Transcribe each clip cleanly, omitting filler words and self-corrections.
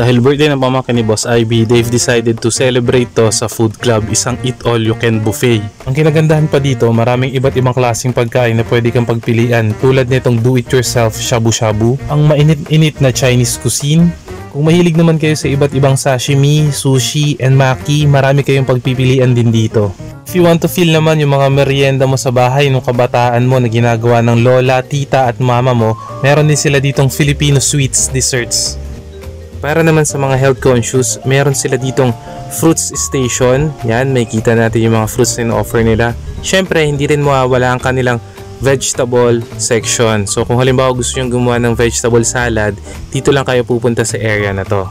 Dahil birthday ng pamangkin ni Boss IB, they've decided to celebrate to sa food club, isang eat all you can buffet. Ang kinagandahan pa dito, maraming iba't ibang klaseng pagkain na pwede kang pagpilian, tulad nitong do it yourself shabu-shabu, ang mainit-init na Chinese cuisine. Kung mahilig naman kayo sa iba't ibang sashimi, sushi, and maki, marami kayong pagpipilian din dito. If you want to feel naman yung mga merienda mo sa bahay nung kabataan mo na ginagawa ng lola, tita at mama mo, meron din sila ditong Filipino sweets desserts. Para naman sa mga health conscious, meron sila ditong fruits station. Yan, may kita natin yung mga fruits na offer nila. Syempre, hindi rin mawawala ang kanilang vegetable section. So kung halimbawa gusto nyo gumawa ng vegetable salad, dito lang kayo pupunta sa area na to.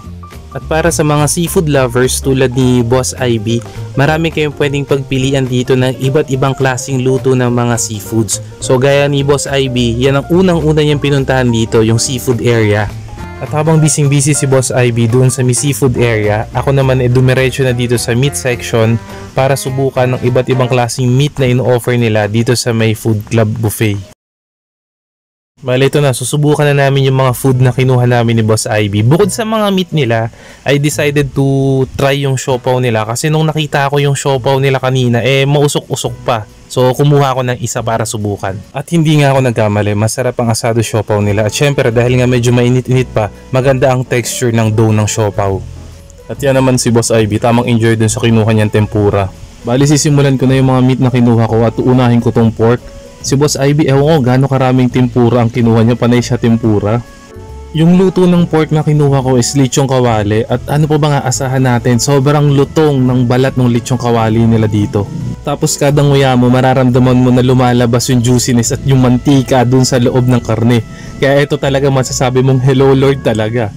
At para sa mga seafood lovers tulad ni Boss IB, marami kayong pwedeng pagpilian dito ng iba't ibang klaseng luto ng mga seafoods. So gaya ni Boss IB, yan ang unang-una niyang pinuntahan dito, yung seafood area. At habang busy si Boss IB doon sa seafood area, ako naman dumiretso na dito sa meat section para subukan ng iba't ibang klaseng meat na in-offer nila dito sa may food club buffet. Bale, ito na, susubukan na namin yung mga food na kinuha namin ni Boss IB. Bukod sa mga meat nila, I decided to try yung siopaw nila kasi nung nakita ko yung siopaw nila kanina, mausok-usok pa. So kumuha ako ng isa para subukan. At hindi nga ako nagkamali, masarap ang asado siopaw nila. At syempre dahil nga medyo mainit-init pa, maganda ang texture ng dough ng siopaw. At yan naman si Boss IB, tamang enjoy dun sa kinuha niyang tempura. Bali, sisimulan ko na yung mga meat na kinuha ko at uunahin ko tong pork. Si Boss IB, ewan ko gaano karaming tempura ang kinuha niya, panay siya tempura. Yung luto ng pork na kinuha ko is lechong kawali, at ano pa ba nga asahan natin, sobrang lutong ng balat ng lechong kawali nila dito. Tapos kada nguya mo, mararamdaman mo na lumalabas yung juiciness at yung mantika dun sa loob ng karne. Kaya ito talaga masasabi mong hello Lord talaga.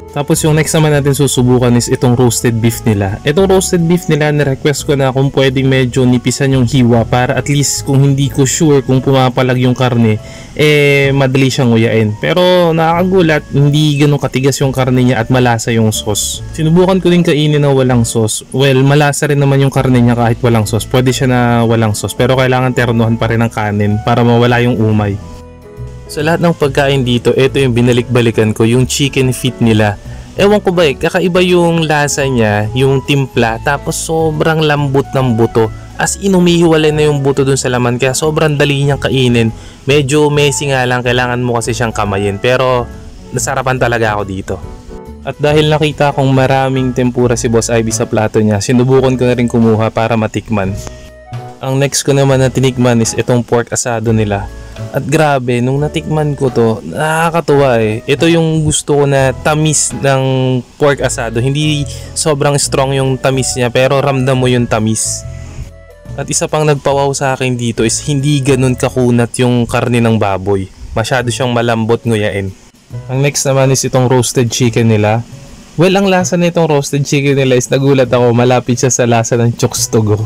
Tapos yung next naman natin susubukan is itong roasted beef nila. Itong roasted beef nila, na-request ko na kung pwedeng medyo nipisan yung hiwa para at least kung hindi ko sure kung pumapalag yung karne, madali siyang nguyain. Pero nakakagulat, hindi ganun katigas yung karne niya at malasa yung sauce. Sinubukan ko din kainin na walang sauce. Well, malasa rin naman yung karne niya kahit walang sauce. Pwede siya na walang sauce pero kailangan ternohan pa rin ng kanin para mawala yung umay. Sa lahat ng pagkain dito, ito yung binalik-balikan ko, yung chicken feet nila. Ewan ko ba kakaiba yung lasa niya, yung timpla, tapos sobrang lambot ng buto. As in, umihiwalay na yung buto dun sa laman, kaya sobrang dali niyang kainin. Medyo messy nga lang, kailangan mo kasi siyang kamayin, pero nasarapan talaga ako dito. At dahil nakita kong maraming tempura si Boss IB sa plato niya, sinubukan ko na rin kumuha para matikman. Ang next ko naman na tinikman is itong pork asado nila. At grabe, nung natikman ko to, nakakatuwa Ito yung gusto ko na tamis ng pork asado. Hindi sobrang strong yung tamis niya, pero ramdam mo yung tamis. At isa pang nagpawaw sa akin dito is hindi ganun kakunat yung karne ng baboy. Masyado siyang malambot nguyain. Ang next naman is itong roasted chicken nila. Well, ang lasa na itong roasted chicken nila is nagulat ako, malapit siya sa lasa ng chokes to go.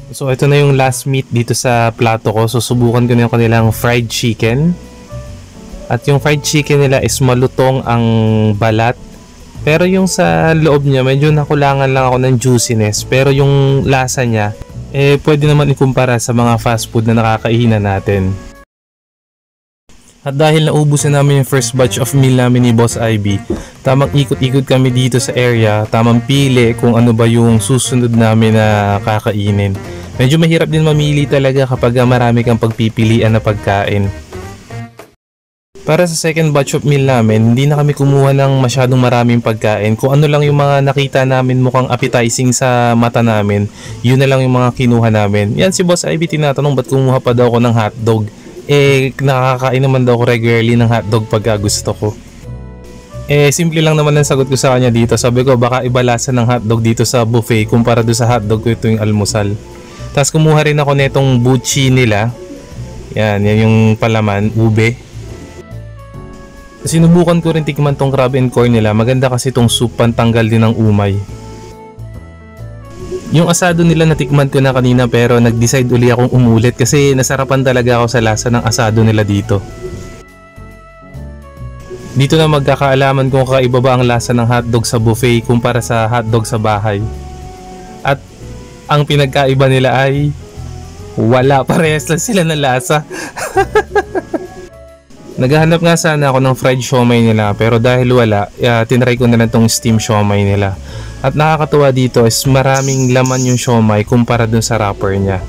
So ito na yung last meat dito sa plato ko. So subukan ko na yung kanilang fried chicken. At yung fried chicken nila is malutong ang balat. Pero yung sa loob niya medyo nakulangan lang ako ng juiciness. Pero yung lasa niya pwede naman ikumpara sa mga fast food na nakakainan natin. At dahil naubos na namin yung first batch of meal namin ni Boss IB, tamang ikot-ikot kami dito sa area, tamang pili kung ano ba yung susunod namin na kakainin. Medyo mahirap din mamili talaga kapag marami kang pagpipilian na pagkain. Para sa second batch of meal namin, hindi na kami kumuha ng masyadong maraming pagkain. Kung ano lang yung mga nakita namin mukhang appetizing sa mata namin, yun na lang yung mga kinuha namin. Yan, si Boss IB tinatanong ba't kumuha pa daw ako ng hotdog. Nakakain naman daw ako regularly ng hotdog pagka gusto ko. Simple lang naman ang sagot ko sa kanya dito. Sabi ko baka iba lasa ng hotdog dito sa buffet kumpara doon sa hotdog ko ito yung almusal. Tapos kumuha rin ako netong buchi nila. Yan yung palaman, ube. Sinubukan ko rin tikman tong crab and corn nila. Maganda kasi tong soup, pantanggal din ng umay. Yung asado nila natikman ko na kanina pero nag-decide uli akong umulit kasi nasarapan talaga ako sa lasa ng asado nila dito. Dito na magkakaalaman kung kakaiba ba ang lasa ng hotdog sa buffet kumpara sa hotdog sa bahay. At ang pinagkaiba nila ay wala, parehas lang sila ng lasa. Naghahanap nga sana ako ng fried siomai nila pero dahil wala, tinry ko na lang tong steam siomai nila. At nakakatuwa dito is maraming laman yung siomai kumpara dun sa wrapper niya.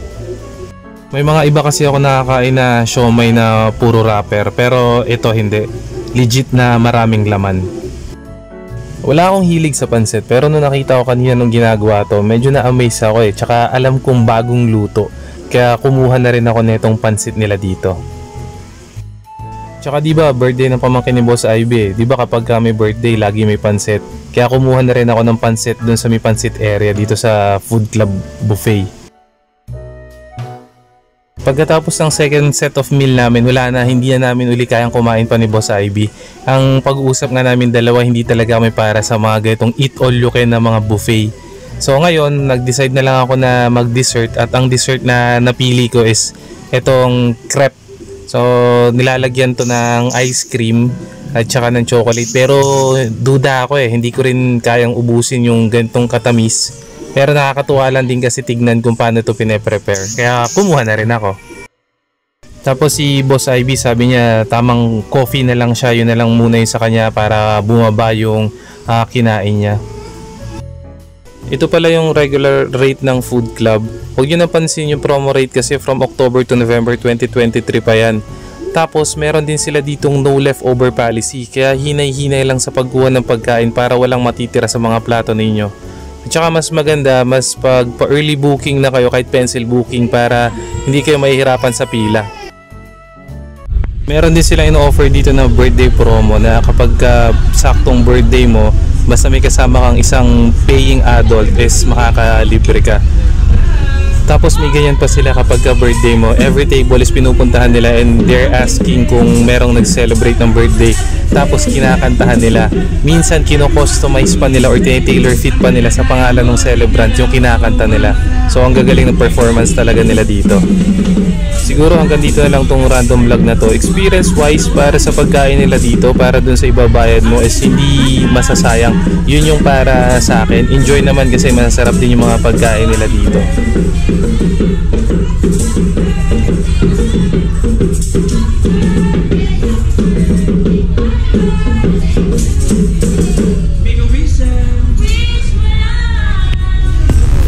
May mga iba kasi ako nakakain na siomai na puro wrapper pero ito hindi. Legit na maraming laman. Wala akong hilig sa pansit pero nung nakita ko kanina nung ginagawa to, medyo na-amaze ako Tsaka alam kong bagong luto. Kaya kumuha na rin ako netong pansit nila dito. Tsaka diba birthday ng pamangkin ni Boss Ivy Diba kapag may birthday lagi may pansit. Kaya kumuha na rin ako ng pansit dun sa may pansit area dito sa Food Club Buffet. Pagkatapos ng second set of meal namin, wala na, hindi na namin uli kayang kumain pa ni Boss Ivy. Ang pag-uusap nga namin dalawa, hindi talaga kami para sa mga ganitong eat all you can na mga buffet. So ngayon, nag-decide na lang ako na mag-dessert at ang dessert na napili ko is itong crepe. So nilalagyan to ng ice cream at saka ng chocolate. Pero duda ako hindi ko rin kayang ubusin yung ganitong katamis. Pero nakakatuwa lang din kasi tignan kung paano ito pine-prepare. Kaya kumuha na rin ako. Tapos si Boss Ivy sabi niya tamang coffee na lang siya. Yun na lang muna yung sa kanya para bumaba yung kinain niya. Ito pala yung regular rate ng Food Club. Huwag nyo napansin yung promo rate kasi from October to November 2023 pa yan. Tapos meron din sila ditong no leftover policy. Kaya hinay-hinay lang sa pagkuha ng pagkain para walang matitira sa mga plato ninyo. At saka mas maganda, mas pa-early booking na kayo kahit pencil booking para hindi kayo mahihirapan sa pila. Meron din sila in-offer dito na birthday promo na kapag saktong birthday mo, basta may kasama kang isang paying adult is makakalibre ka. Tapos may ganyan pa sila kapag birthday mo. Every table is pinupuntahan nila and they're asking kung merong nag-celebrate ng birthday. Tapos kinakantahan nila. Minsan kino-customize pa nila or tailor fit pa nila sa pangalan ng celebrant yung kinakanta nila. So ang gagaling ng performance talaga nila dito. Siguro hanggang dito na lang tong random vlog na to. Experience wise para sa pagkain nila dito, para dun sa ibabayad mo is hindi masasayang. Yun yung para sa akin. Enjoy naman kasi masarap din yung mga pagkain nila dito.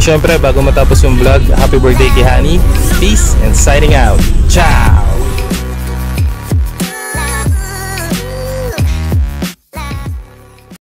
Siyempre, bago matapos yung vlog, happy birthday kay Honey. Peace and signing out. Ciao!